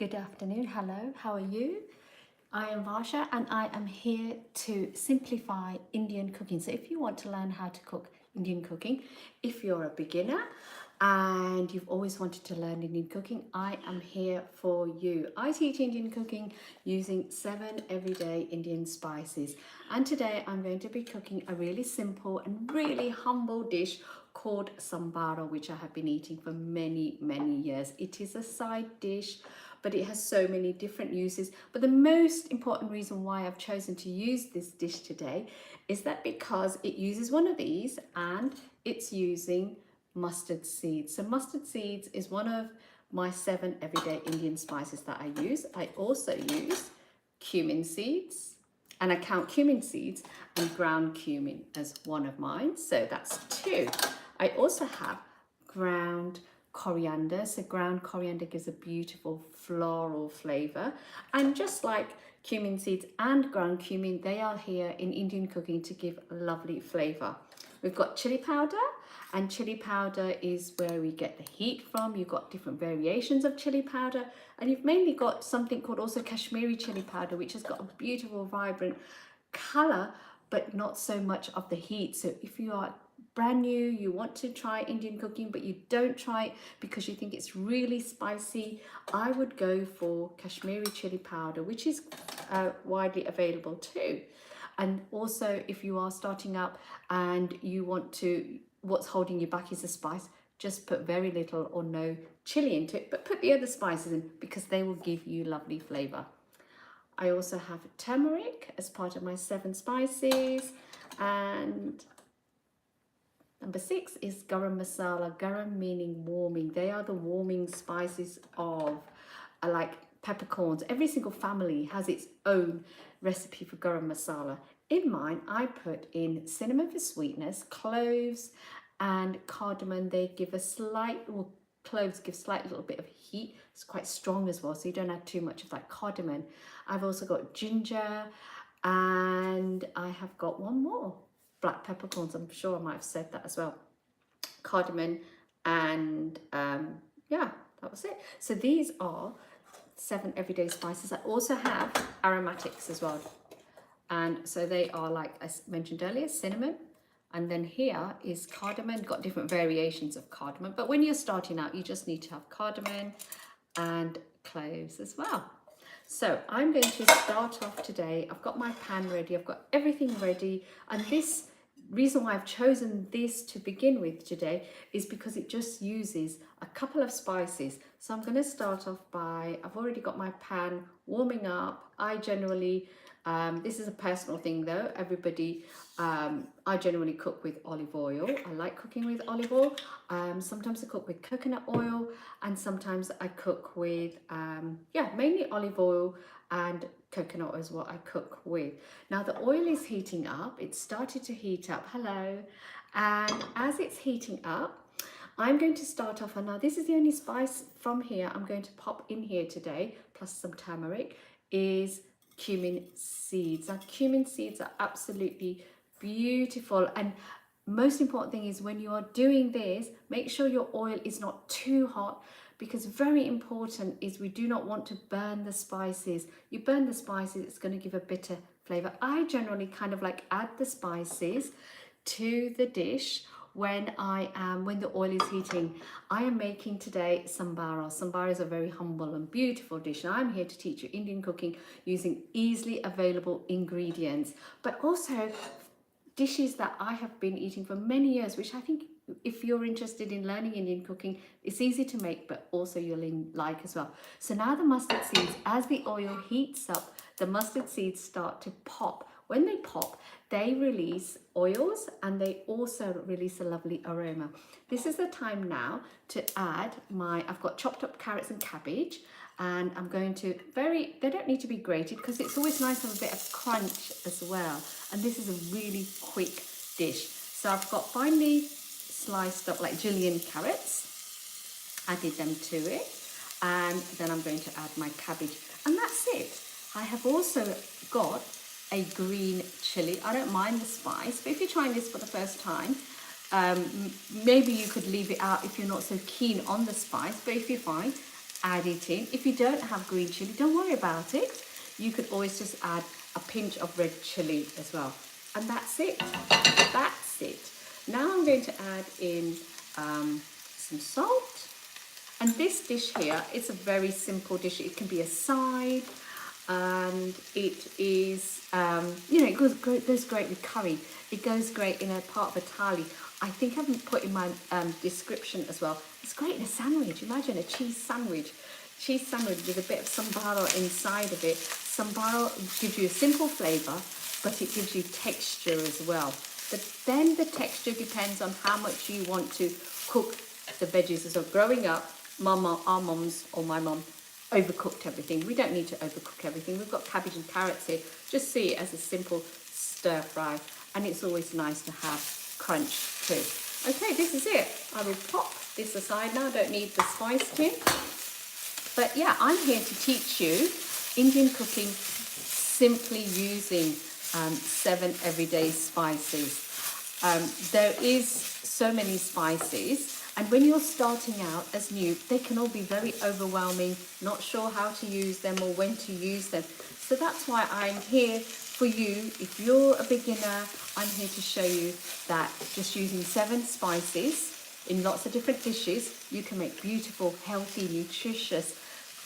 Good afternoon. Hello, how are you? I am Varsha and I am here to simplify Indian cooking. So if you want to learn how to cook Indian cooking, if you're a beginner and you've always wanted to learn Indian cooking, I am here for you. I teach Indian cooking using 7 everyday Indian spices. And today I'm going to be cooking a really simple and really humble dish called Sambharo, which I have been eating for many years. It is a side dish, but it has so many different uses. But the most important reason why I've chosen to use this dish today is that because it uses one of these and it's using mustard seeds. So mustard seeds is one of my 7 everyday Indian spices that I use. I also use cumin seeds, and I count cumin seeds and ground cumin as one of mine. So that's 2. I also have ground coriander. So ground coriander gives a beautiful floral flavor. And just like cumin seeds and ground cumin, they are here in Indian cooking to give a lovely flavor. We've got chili powder, and chili powder is where we get the heat from. You've got different variations of chili powder, and you've mainly got something called also Kashmiri chili powder, which has got a beautiful, vibrant color, but not so much of the heat. So if you are brand new, you want to try Indian cooking, but you don't try it because you think it's really spicy, I would go for Kashmiri chili powder, which is widely available too. And also, if you are starting up and you want to, what's holding you back is the spice, just put very little or no chili into it, but put the other spices in because they will give you lovely flavor. I also have turmeric as part of my 7 spices, and number 6 is Garam Masala. Garam meaning warming. They are the warming spices of like peppercorns. Every single family has its own recipe for Garam Masala. In mine, I put in cinnamon for sweetness, cloves and cardamom. They give a slight, well, cloves give slight little bit of heat. It's quite strong as well, so you don't add too much of that cardamom. I've also got ginger, and I have got one more, black peppercorns. I'm sure I might have said that as well. Cardamom, and yeah, that was it. So these are 7 everyday spices. I also have aromatics as well. And so they are, like I mentioned earlier, cinnamon. And then here is cardamom. Got different variations of cardamom. But when you're starting out, you just need to have cardamom and cloves as well. So I'm going to start off today. I've got my pan ready. I've got everything ready. And this reason why I've chosen this to begin with today is because it just uses a couple of spices. So I'm going to start off by, I've already got my pan warming up. I generally, this is a personal thing though, everybody, I generally cook with olive oil. I like cooking with olive oil. Sometimes I cook with coconut oil, and sometimes I cook with, mainly olive oil and coconut is what I cook with. Now the oil is heating up. It started to heat up. Hello. And as it's heating up, I'm going to start off, and now this is the only spice from here I'm going to pop in here today, plus some turmeric, is cumin seeds. Now cumin seeds are absolutely beautiful, and most important thing is when you are doing this, make sure your oil is not too hot, because very important is we do not want to burn the spices. You burn the spices, it's going to give a bitter flavor. I generally kind of like add the spices to the dish when the oil is heating. I am making today Sambharo. Sambharo is a very humble and beautiful dish, and I'm here to teach you Indian cooking using easily available ingredients, but also dishes that I have been eating for many years, which I think if you're interested in learning Indian cooking, it's easy to make, but also you'll like as well. So now the mustard seeds, as the oil heats up, the mustard seeds start to pop. When they pop, they release oils, and they also release a lovely aroma. This is the time now to add I've got chopped up carrots and cabbage, and I'm going to they don't need to be grated because it's always nice to have a bit of crunch as well. And this is a really quick dish. So I've got finely sliced up like julienne carrots, added them to it, and then I'm going to add my cabbage, and that's it. I have also got a green chili. I don't mind the spice, but if you're trying this for the first time, maybe you could leave it out if you're not so keen on the spice, but if you're fine, add it in. If you don't have green chili, don't worry about it. You could always just add a pinch of red chili as well. And that's it. That's it. Now I'm going to add in some salt. And this dish here, it's a very simple dish. It can be a side, and it is, you know, it goes great with curry. It goes great in a part of a thali. I think I've put in my description as well. It's great in a sandwich. Imagine a cheese sandwich. Cheese sandwich with a bit of Sambharo inside of it. Sambharo gives you a simple flavour, but it gives you texture as well. But then the texture depends on how much you want to cook the veggies. So growing up, our mums or my mum overcooked everything. We don't need to overcook everything. We've got cabbage and carrots here. Just see it as a simple stir fry, and it's always nice to have crunch too. Okay, this is it. I will pop this aside now. I don't need the spice tin. But yeah, I'm here to teach you Indian cooking simply using 7 everyday spices. There is so many spices, and when you're starting out as new, they can all be very overwhelming, not sure how to use them or when to use them. So that's why I'm here for you. If you're a beginner, I'm here to show you that just using 7 spices in lots of different dishes, you can make beautiful, healthy, nutritious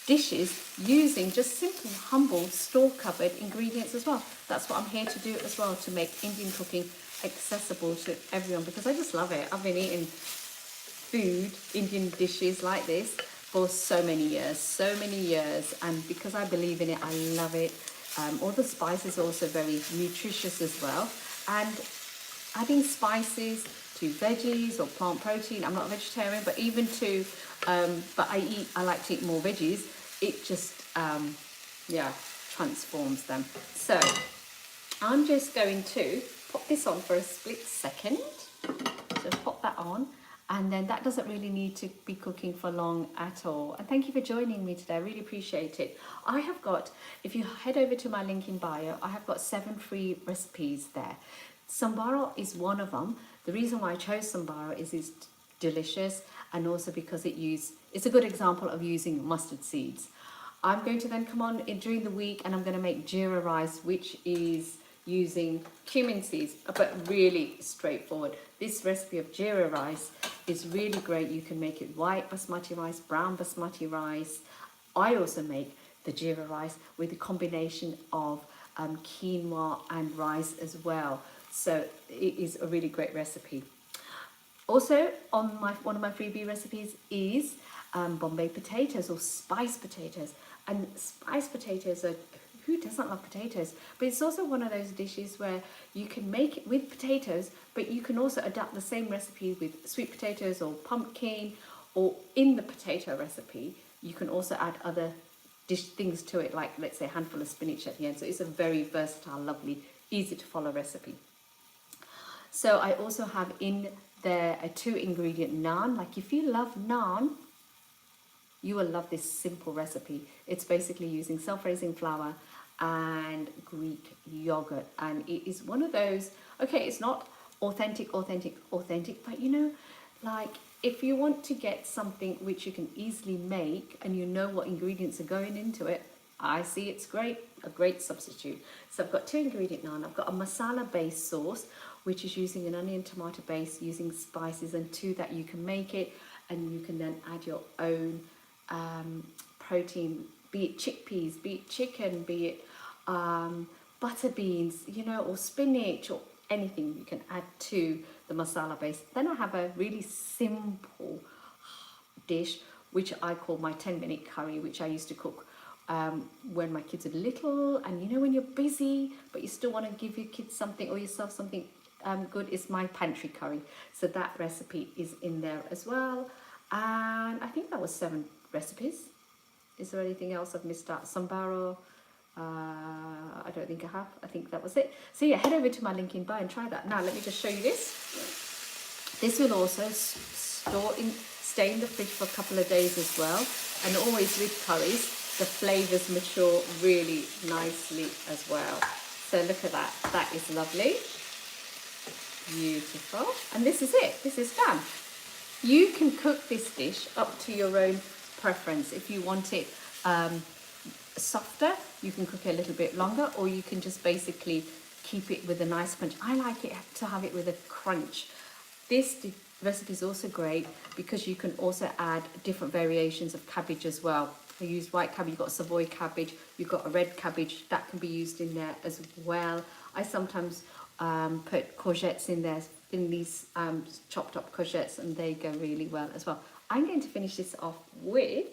dishes using just simple, humble, store-covered ingredients as well. That's what I'm here to do as well, to make Indian cooking accessible to everyone, because I just love it. I've been eating food, Indian dishes like this for so many years, and because I believe in it, I love it. All the spices are also very nutritious as well, and adding spices to veggies or plant protein, I'm not a vegetarian, but even to but I like to eat more veggies. It just yeah, transforms them. So I'm just going to pop this on for a split second. Just pop that on, and then that doesn't really need to be cooking for long at all. And thank you for joining me today. I really appreciate it. I have got, if you head over to my link in bio, I have got 7 free recipes there. Sambharo is one of them. The reason why I chose Sambharo is it's delicious, and also because it's a good example of using mustard seeds. I'm going to then come on during the week, and I'm going to make jeera rice, which is using cumin seeds, but really straightforward. This recipe of jeera rice is really great. You can make it white basmati rice, brown basmati rice. I also make the jeera rice with a combination of quinoa and rice as well. So it is a really great recipe. Also, on one of my freebie recipes is Bombay potatoes or spice potatoes. And spice potatoes are, who doesn't love potatoes? But it's also one of those dishes where you can make it with potatoes, but you can also adapt the same recipe with sweet potatoes or pumpkin, or in the potato recipe, you can also add other things to it, like let's say a handful of spinach at the end. So it's a very versatile, lovely, easy to follow recipe. So I also have in there a 2-ingredient naan. Like if you love naan, you will love this simple recipe. It's basically using self-raising flour and Greek yogurt, and it is one of those, okay, it's not authentic, but you know, like if you want to get something which you can easily make and you know what ingredients are going into it, I see it's a great substitute. So I've got 2-ingredient naan. I've got a masala based sauce, which is using an onion tomato base, using spices, and 2 that you can make it, and you can then add your own protein, be it chickpeas, be it chicken, be it butter beans, you know, or spinach, or anything you can add to the masala base. Then I have a really simple dish which I call my 10-minute curry, which I used to cook when my kids are little, and you know, when you're busy but you still want to give your kids something or yourself something good, is my pantry curry. So that recipe is in there as well. And I think that was 7 recipes. Is there anything else I've missed out? Sambharo, I don't think I have. I think that was it. So yeah, head over to my link in bio and try that. Now let me just show you this. This will also stay in the fridge for a couple of days as well. And always with curries, the flavours mature really nicely as well. So look at that. That is lovely. Beautiful. And this is it. This is done. You can cook this dish up to your own preference. If you want it softer, you can cook it a little bit longer, or you can just basically keep it with a nice crunch. I like it to have it with a crunch. This recipe is also great because you can also add different variations of cabbage as well. I used white cabbage, you've got Savoy cabbage, you've got a red cabbage, that can be used in there as well. I sometimes put courgettes in there, in these chopped up courgettes, and they go really well as well. I'm going to finish this off with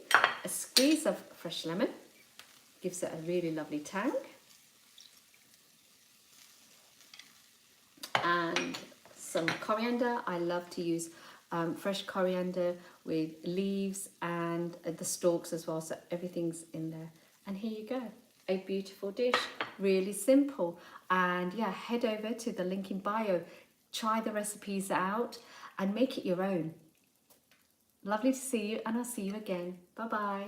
a squeeze of fresh lemon. Gives it a really lovely tang. And some coriander. I love to use fresh coriander with leaves and the stalks as well, so everything's in there. And here you go, a beautiful dish, really simple. And yeah, head over to the link in bio, try the recipes out and make it your own. Lovely to see you, and I'll see you again. Bye bye.